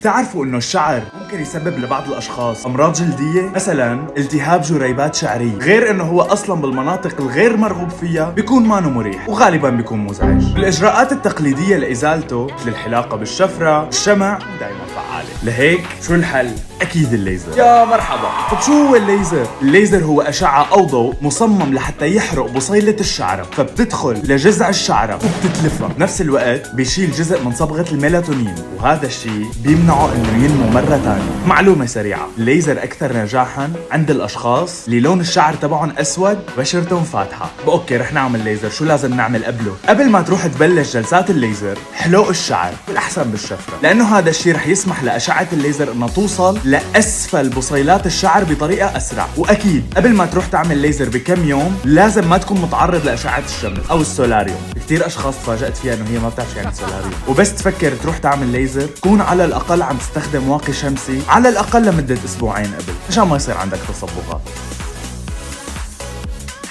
تعرفوا انه الشعر ممكن يسبب لبعض الاشخاص امراض جلديه، مثلا التهاب جريبات شعريه، غير انه هو اصلا بالمناطق الغير مرغوب فيها بيكون مانو مريح وغالبا بيكون مزعج. الاجراءات التقليديه لازالته مثل الحلاقه بالشفره والشمع مو دائما فعاله، لهيك شو الحل؟ اكيد الليزر. يا مرحبا. طب شو هو الليزر؟ الليزر هو اشعه او ضوء مصمم لحتى يحرق بصيله الشعره، فبتدخل لجذع الشعره وبتتلفها، بنفس الوقت بيشيل جزء من صبغه الميلاتونين، وهذا الشيء بيمنعه انه ينمو مره ثانيه. معلومه سريعه، الليزر اكثر نجاحا عند الاشخاص اللي لون الشعر تبعهم اسود وبشرتهم فاتحه. اوكي رح نعمل ليزر، شو لازم نعمل قبله؟ قبل ما تروح تبلش جلسات الليزر، حلق الشعر بالاحسن بالشفره، لانه هذا الشيء رح يسمح لاشعه الليزر انها توصل لاسفل بصيلات الشعر بطريقه اسرع. واكيد قبل ما تروح تعمل ليزر بكم يوم لازم ما تكون متعرض لاشعه الشمس او السولاريوم. كثير اشخاص تفاجأت فيها انه هي ما بتعرف يعني سولاريوم، وبس تفكر تروح تعمل ليزر كون على الاقل عم تستخدم واقي شمسي على الاقل لمده اسبوعين قبل، عشان ما يصير عندك تصبغات.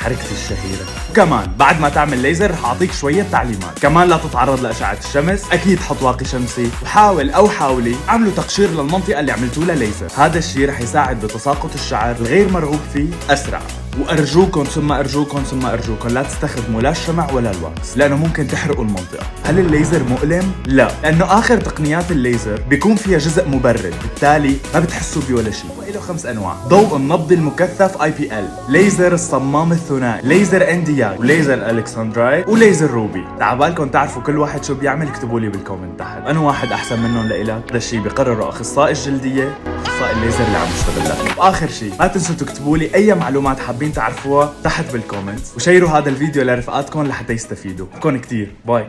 حركتي الشهيرة. وكمان بعد ما تعمل ليزر رح اعطيك شوية تعليمات، كمان لا تتعرض لأشعة الشمس، اكيد حط واقي شمسي، وحاول او حاولي اعملوا تقشير للمنطقة اللي عملتوا لها ليزر، هذا الشيء رح يساعد بتساقط الشعر الغير مرغوب فيه اسرع. وارجوكم ثم ارجوكم ثم ارجوكم لا تستخدموا لا الشمع ولا الواكس، لانه ممكن تحرقوا المنطقة. هل الليزر مؤلم؟ لا، لانه اخر تقنيات الليزر بيكون فيها جزء مبرد، بالتالي ما بتحسوا بولا شيء. وله 5 انواع: ضوء النبض المكثف IPL، ليزر الصمام الثنائي، ليزر اندياج، وليزر الكسندرايت، وليزر روبي. تعبالكم تعرفوا كل واحد شو بيعمل، اكتبوا لي بالكومنت تحت انه واحد احسن منهم لإلك. هذا الشيء بيقرره اخصائي الجلديه، اخصائي الليزر اللي عم يشتغل لك. واخر شيء ما تنسوا تكتبوا لي اي معلومات حابين تعرفوها تحت بالكومنت، وشيروا هذا الفيديو لرفقاتكم لحتى يستفيدوا. بكون كتير باي.